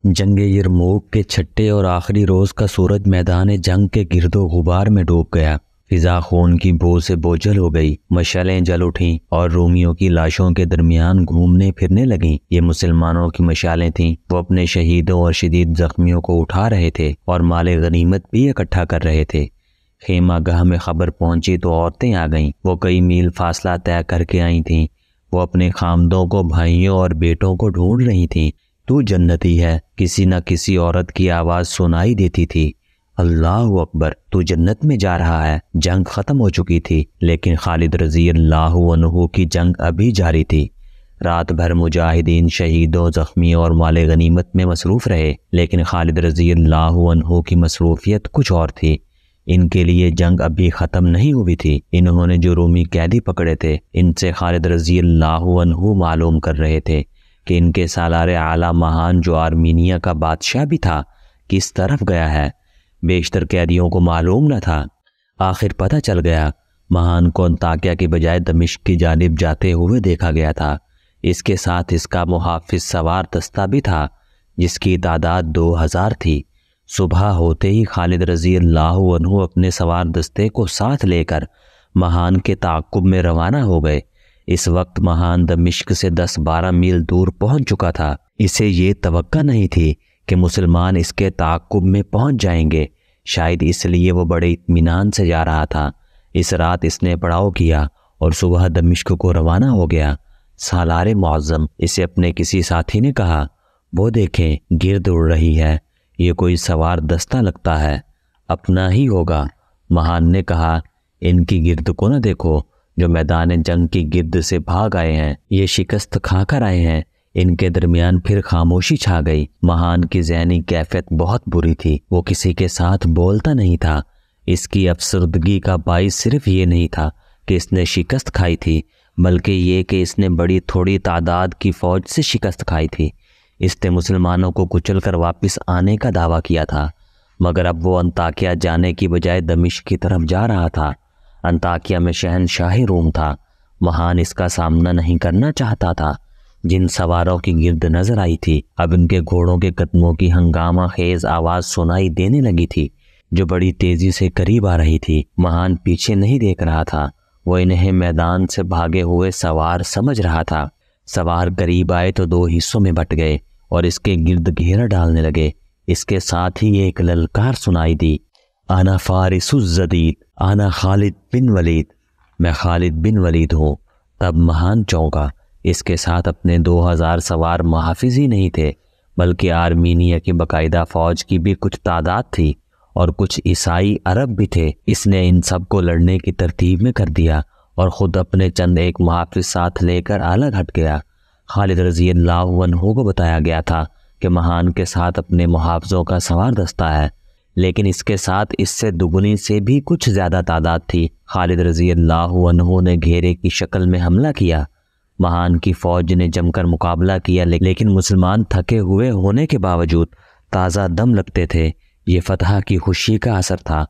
جنگ یرموک کے چھٹے اور آخری روز کا سورج میدان جنگ کے گرد و غبار میں ڈوب گیا۔ فضا خون کی بو سے بوجھل ہو گئی، مشعلیں جل اٹھیں اور رومیوں کی لاشوں کے درمیان گھومنے پھرنے لگیں۔ یہ مسلمانوں کی مشعلیں تھیں۔ وہ اپنے شہیدوں اور شدید زخمیوں کو اٹھا رہے تھے اور مال غنیمت بھی اکٹھا کر رہے تھے۔ خیمہ گاہ میں خبر پہنچی تو عورتیں آ گئیں۔ وہ کئی میل فاصلہ طے کر کے آئی تھیں۔ وہ اپنے خامدوں کو، بھائیوں اور بیٹوں کو ڈھونڈ رہی تھیں۔ تو جنتی ہے، کسی نہ کسی عورت کی آواز سنائی دیتی تھی۔ اللہ اکبر، تو جنت میں جا رہا ہے۔ جنگ ختم ہو چکی تھی، لیکن خالد رضی اللہ عنہ کی جنگ ابھی جاری تھی۔ رات بھر مجاہدین شہیدوں، زخمیوں اور مال غنیمت میں مصروف رہے، لیکن خالد رضی اللہ عنہ کی مصروفیت کچھ اور تھی۔ ان کے لیے جنگ ابھی ختم نہیں ہوئی تھی۔ انہوں نے جو رومی قیدی پکڑے تھے، ان سے خالد رضی اللہ عنہ معلوم کر رہے تھے کہ ان کے سالار اعلیٰ مہان جو آرمینیا کا بادشاہ بھی تھا، کس طرف گیا ہے۔ بیشتر قیدیوں کو معلوم نہ تھا۔ آخر پتہ چل گیا، مہان کو انطاکیہ کی بجائے دمشق کی جانب جاتے ہوئے دیکھا گیا تھا۔ اس کے ساتھ اس کا محافظ سوار دستہ بھی تھا، جس کی تعداد 2000 تھی۔ صبح ہوتے ہی خالد رضی اللہ عنہ اپنے سوار دستے کو ساتھ لے کر مہان کے تعاقب میں روانہ ہو گئے۔ اس وقت مہان دمشق سے 10-12 میل دور پہنچ چکا تھا۔ اسے یہ توقع نہیں تھی کہ مسلمان اس کے تعاقب میں پہنچ جائیں گے، شاید اس لیے وہ بڑے اطمینان سے جا رہا تھا۔ اس رات اس نے پڑاؤ کیا اور صبح دمشق کو روانہ ہو گیا۔ سالار معظم، اسے اپنے کسی ساتھی نے کہا، وہ دیکھیں، گرد اڑ رہی ہے، یہ کوئی سوار دستہ لگتا ہے، اپنا ہی ہوگا۔ مہان نے کہا، ان کی گرد کو نہ دیکھو، جو میدان جنگ کی گرد سے بھاگ آئے ہیں، یہ شکست کھا کر آئے ہیں۔ ان کے درمیان پھر خاموشی چھا گئی۔ مہان کی ذہنی کیفیت بہت بری تھی۔ وہ کسی کے ساتھ بولتا نہیں تھا۔ اس کی افسردگی کا باعث صرف یہ نہیں تھا کہ اس نے شکست کھائی تھی، بلکہ یہ کہ اس نے بڑی تھوڑی تعداد کی فوج سے شکست کھائی تھی۔ اس نے مسلمانوں کو کچل کر واپس آنے کا دعویٰ کیا تھا، مگر اب وہ انطاکیہ جانے کی بجائے دمشق کی طرف جا رہا تھا۔ انطاکیہ میں شہنشاہ روم تھا۔ مہان اس کا سامنا نہیں کرنا چاہتا تھا۔ جن سواروں کی گرد نظر آئی تھی، اب ان کے گھوڑوں کے قدموں کی ہنگامہ خیز آواز سنائی دینے لگی تھی، جو بڑی تیزی سے قریب آ رہی تھی۔ مہان پیچھے نہیں دیکھ رہا تھا، وہ انہیں میدان سے بھاگے ہوئے سوار سمجھ رہا تھا۔ سوار قریب آئے تو 2 حصوں میں بٹ گئے اور اس کے گرد گھیرا ڈالنے لگے۔ اس کے ساتھ ہی ایک للکار سنائی دی، انا فارس الجدید، انا خالد بن ولید، میں خالد بن ولید ہوں۔ تب مہان چونکا۔ اس کے ساتھ اپنے 2000 سوار محافظ ہی نہیں تھے، بلکہ آرمینیا کی باقاعدہ فوج کی بھی کچھ تعداد تھی اور کچھ عیسائی عرب بھی تھے۔ اس نے ان سب کو لڑنے کی ترتیب میں کر دیا اور خود اپنے چند ایک محافظ ساتھ لے کر الگ ہٹ گیا۔ خالد رضی اللہ عنہ کو بتایا گیا تھا کہ مہان کے ساتھ اپنے محافظوں کا سوار دستہ ہے، لیکن اس کے ساتھ اس سے دگنی سے بھی کچھ زیادہ تعداد تھی۔ خالد رضی اللہ عنہ نے گھیرے کی شکل میں حملہ کیا۔ مہان کی فوج نے جم کر مقابلہ کیا، لیکن مسلمان تھکے ہوئے ہونے کے باوجود تازہ دم لگتے تھے۔ یہ فتح کی خوشی کا اثر تھا۔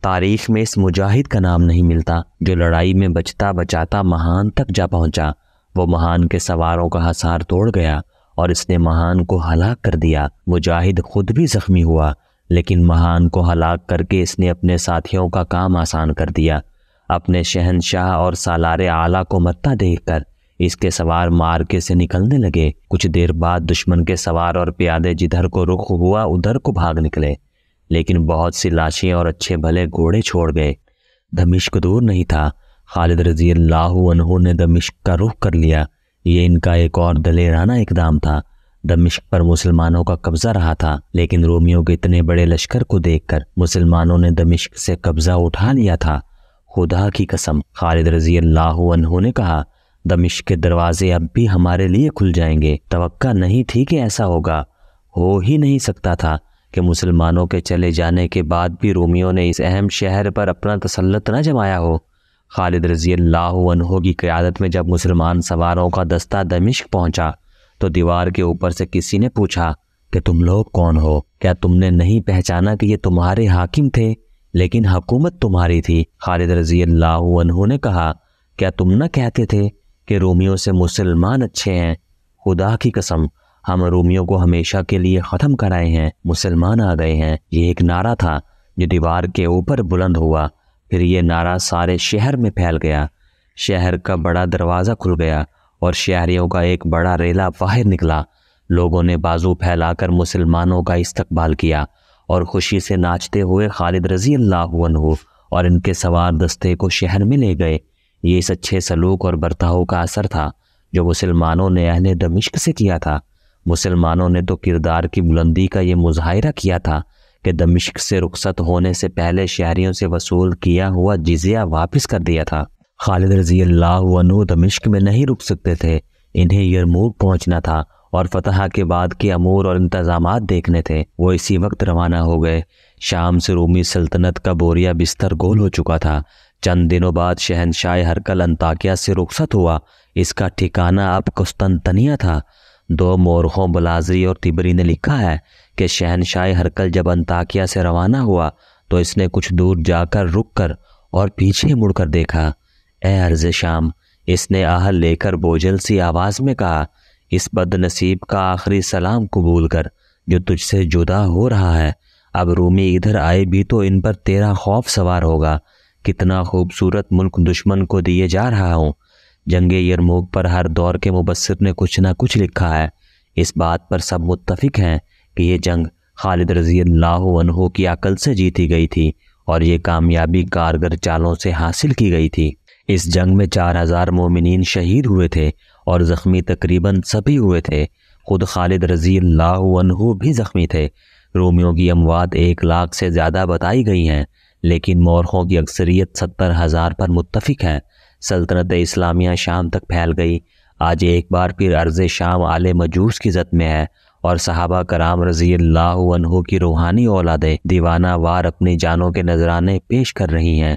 تاریخ میں اس مجاہد کا نام نہیں ملتا جو لڑائی میں بچتا بچاتا مہان تک جا پہنچا۔ وہ مہان کے سواروں کا حصار توڑ گیا اور اس نے مہان کو ہلاک کر دیا۔ مجاہد خود بھی زخمی ہوا، لیکن مہان کو ہلاک کر کے اس نے اپنے ساتھیوں کا کام آسان کر دیا۔ اپنے شہنشاہ اور سالار اعلیٰ کو متا دیکھ کر اس کے سوار مارکے سے نکلنے لگے۔ کچھ دیر بعد دشمن کے سوار اور پیادے جدھر کو رخ ہوا ادھر کو بھاگ نکلے، لیکن بہت سی لاشیں اور اچھے بھلے گھوڑے چھوڑ گئے۔ دمشق دور نہیں تھا۔ خالد رضی اللہ عنہ نے دمشق کا رخ کر لیا۔ یہ ان کا ایک اور دلیرانہ اقدام تھا۔ دمشق پر مسلمانوں کا قبضہ رہا تھا، لیکن رومیوں کے اتنے بڑے لشکر کو دیکھ کر مسلمانوں نے دمشق سے قبضہ اٹھا لیا تھا۔ خدا کی قسم، خالد رضی اللہ عنہ نے کہا، دمشق کے دروازے اب بھی ہمارے لیے کھل جائیں گے۔ توقع نہیں تھی کہ ایسا ہوگا، ہو ہی نہیں سکتا تھا کہ مسلمانوں کے چلے جانے کے بعد بھی رومیوں نے اس اہم شہر پر اپنا تسلط نہ جمایا ہو۔ خالد رضی اللہ عنہ کی قیادت میں جب مسلمان سواروں کا دستہ دمشق پہنچا تو دیوار کے اوپر سے کسی نے پوچھا کہ تم لوگ کون ہو؟ کیا تم نے نہیں پہچانا کہ یہ تمہارے حاکم تھے، لیکن حکومت تمہاری تھی؟ خالد رضی اللہ عنہ نے کہا، کیا تم نہ کہتے تھے کہ رومیوں سے مسلمان اچھے ہیں؟ خدا کی قسم، ہم رومیوں کو ہمیشہ کے لیے ختم کرائے ہیں، مسلمان آ گئے ہیں۔ یہ ایک نعرہ تھا جو دیوار کے اوپر بلند ہوا، پھر یہ نعرہ سارے شہر میں پھیل گیا۔ شہر کا بڑا دروازہ کھل گیا اور شہریوں کا ایک بڑا ریلا باہر نکلا۔ لوگوں نے بازو پھیلا کر مسلمانوں کا استقبال کیا اور خوشی سے ناچتے ہوئے خالد رضی اللہ عنہ اور ان کے سوار دستے کو شہر میں لے گئے۔ یہ اس اچھے سلوک اور برتاؤ کا اثر تھا جو مسلمانوں نے اہل دمشق سے کیا تھا۔ مسلمانوں نے تو کردار کی بلندی کا یہ مظاہرہ کیا تھا کہ دمشق سے رخصت ہونے سے پہلے شہریوں سے وصول کیا ہوا جزیہ واپس کر دیا تھا۔ خالد رضی اللہ عنہ دمشق میں نہیں رک سکتے تھے، انہیں یرموک پہنچنا تھا اور فتح کے بعد کے امور اور انتظامات دیکھنے تھے۔ وہ اسی وقت روانہ ہو گئے۔ شام سے رومی سلطنت کا بوریا بستر گول ہو چکا تھا۔ چند دنوں بعد شہنشاہ ہرقل انطاکیہ سے رخصت ہوا۔ اس کا ٹھکانہ اب قسطنطنیہ تھا۔ دو مورخوں بلازری اور طبری نے لکھا ہے کہ شہنشاہ ہرقل جب انطاکیہ سے روانہ ہوا تو اس نے کچھ دور جا کر رک کر اور پیچھے مڑ کر دیکھا۔ اے ارض شام، اس نے آہ لے کر بوجھل سی آواز میں کہا، اس بد نصیب کا آخری سلام قبول کر جو تجھ سے جدا ہو رہا ہے۔ اب رومی ادھر آئے بھی تو ان پر تیرا خوف سوار ہوگا۔ کتنا خوبصورت ملک دشمن کو دیے جا رہا ہوں۔ جنگ یرموک پر ہر دور کے مبصر نے کچھ نہ کچھ لکھا ہے۔ اس بات پر سب متفق ہیں کہ یہ جنگ خالد رضی اللہ عنہ کی عقل سے جیتی گئی تھی اور یہ کامیابی کارگر چالوں سے حاصل کی گئی تھی۔ اس جنگ میں 4000 مومنین شہید ہوئے تھے اور زخمی تقریباً سبھی ہوئے تھے۔ خود خالد رضی اللہ عنہ بھی زخمی تھے۔ رومیوں کی اموات 1 لاکھ سے زیادہ بتائی گئی ہیں، لیکن مورخوں کی اکثریت 70,000 پر متفق ہے۔ سلطنت اسلامیہ شام تک پھیل گئی۔ آج ایک بار پھر ارض شام آل مجوس کی زد میں ہے اور صحابہ کرام رضی اللہ عنہ کی روحانی اولادیں دیوانہ وار اپنی جانوں کے نذرانے پیش کر رہی ہیں۔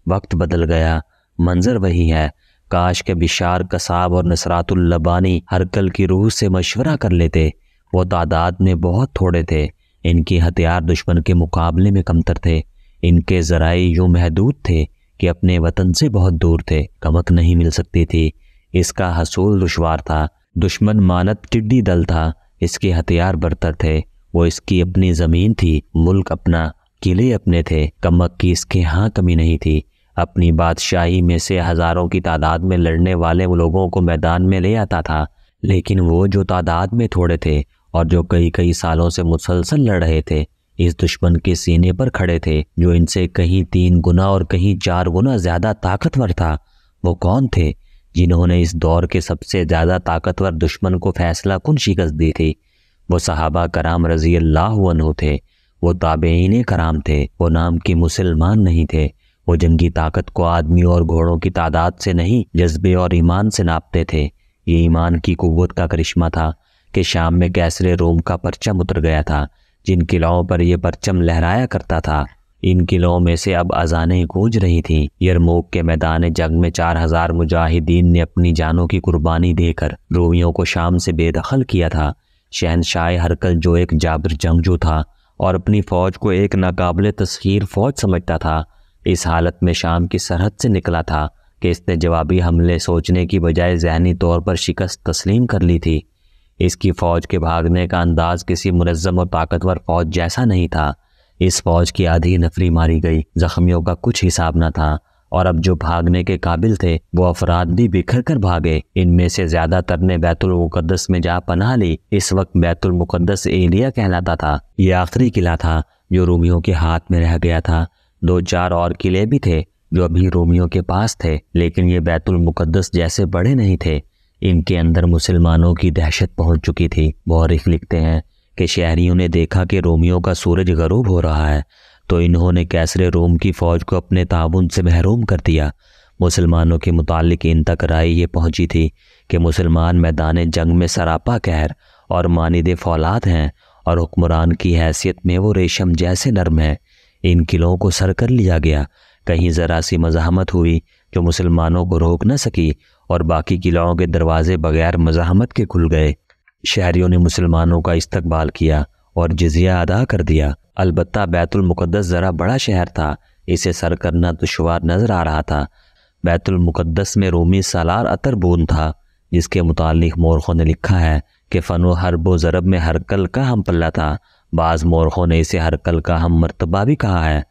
وقت بدل گیا، منظر وہی ہے۔ کاش کہ بشار قصاب اور نصرات اللبانی ہرقل کی روح سے مشورہ کر لیتے۔ وہ تعداد میں بہت تھوڑے تھے، ان کی ہتھیار دشمن کے مقابلے میں کمتر تھے، ان کے ذرائع یوں محدود تھے کہ اپنے وطن سے بہت دور تھے، کمک نہیں مل سکتی تھی۔ اس کا حصول دشوار تھا۔ دشمن مانت ٹڈی دل تھا، اس کے ہتھیار برتر تھے۔ وہ اس کی اپنی زمین تھی، ملک اپنا، قلعے اپنے تھے، کمک کی اس کے ہاں کمی نہیں تھی۔ اپنی بادشاہی میں سے ہزاروں کی تعداد میں لڑنے والے لوگوں کو میدان میں لے آتا تھا، لیکن وہ جو تعداد میں تھوڑے تھے اور جو کئی سالوں سے مسلسل لڑ رہے تھے، اس دشمن کے سینے پر کھڑے تھے جو ان سے کہیں 3 گنا اور کہیں 4 گنا زیادہ طاقتور تھا۔ وہ کون تھے جنہوں نے اس دور کے سب سے زیادہ طاقتور دشمن کو فیصلہ کن شکست دی تھی؟ وہ صحابہ کرام رضی اللہ عنہ تھے، وہ تابعین کرام تھے، وہ نام کی مسلمان نہیں تھے۔ وہ جنگی طاقت کو آدمیوں اور گھوڑوں کی تعداد سے نہیں، جذبے اور ایمان سے ناپتے تھے۔ یہ ایمان کی قوت کا کرشمہ تھا کہ شام میں کیسر روم کا پرچم اتر گیا تھا۔ جن قلعوں پر یہ پرچم لہرایا کرتا تھا، ان قلعوں میں سے اب اذانیں گونج رہی تھیں۔ یرموک کے میدان جنگ میں 4000 مجاہدین نے اپنی جانوں کی قربانی دے کر رومیوں کو شام سے بے دخل کیا تھا۔ شہنشاہ ہرقل جو ایک جابر جنگجو تھا اور اپنی فوج کو ایک ناقابل تسخیر فوج سمجھتا تھا، اس حالت میں شام کی سرحد سے نکلا تھا کہ اس نے جوابی حملے سوچنے کی بجائے ذہنی طور پر شکست تسلیم کر لی تھی۔ اس کی فوج کے بھاگنے کا انداز کسی منظم اور طاقتور فوج جیسا نہیں تھا۔ اس فوج کی آدھی نفری ماری گئی، زخمیوں کا کچھ حساب نہ تھا، اور اب جو بھاگنے کے قابل تھے وہ افراد بھی بکھر کر بھاگے۔ ان میں سے زیادہ تر نے بیت المقدس میں جا پناہ لی۔ اس وقت بیت المقدس ایلیا کہلاتا تھا۔ یہ آخری قلعہ تھا جو رومیوں کے ہاتھ میں رہ گیا تھا۔ 2-4 اور قلعے بھی تھے جو ابھی رومیوں کے پاس تھے، لیکن یہ بیت المقدس جیسے بڑے نہیں تھے۔ ان کے اندر مسلمانوں کی دہشت پہنچ چکی تھی۔ مورخ لکھتے ہیں کہ شہریوں نے دیکھا کہ رومیوں کا سورج غروب ہو رہا ہے تو انہوں نے کیسر روم کی فوج کو اپنے تعاون سے محروم کر دیا۔ مسلمانوں کے متعلق ان تک رائے یہ پہنچی تھی کہ مسلمان میدان جنگ میں سراپا قہر اور مانند فولاد ہیں اور حکمران کی حیثیت میں وہ ریشم جیسے نرم ہیں۔ ان قلعوں کو سر کر لیا گیا۔ کہیں ذرا سی مزاحمت ہوئی جو مسلمانوں کو روک نہ سکی اور باقی قلعوں کے دروازے بغیر مزاحمت کے کھل گئے۔ شہریوں نے مسلمانوں کا استقبال کیا اور جزیہ ادا کر دیا۔ البتہ بیت المقدس ذرا بڑا شہر تھا، اسے سر کرنا دشوار نظر آ رہا تھا۔ بیت المقدس میں رومی سالار اتربون تھا، جس کے متعلق مورخوں نے لکھا ہے کہ فن و حرب و ضرب میں ہرکل کا ہم پلہ تھا، بعض مورخوں نے اسے ہرکل کا ہم مرتبہ بھی کہا ہے۔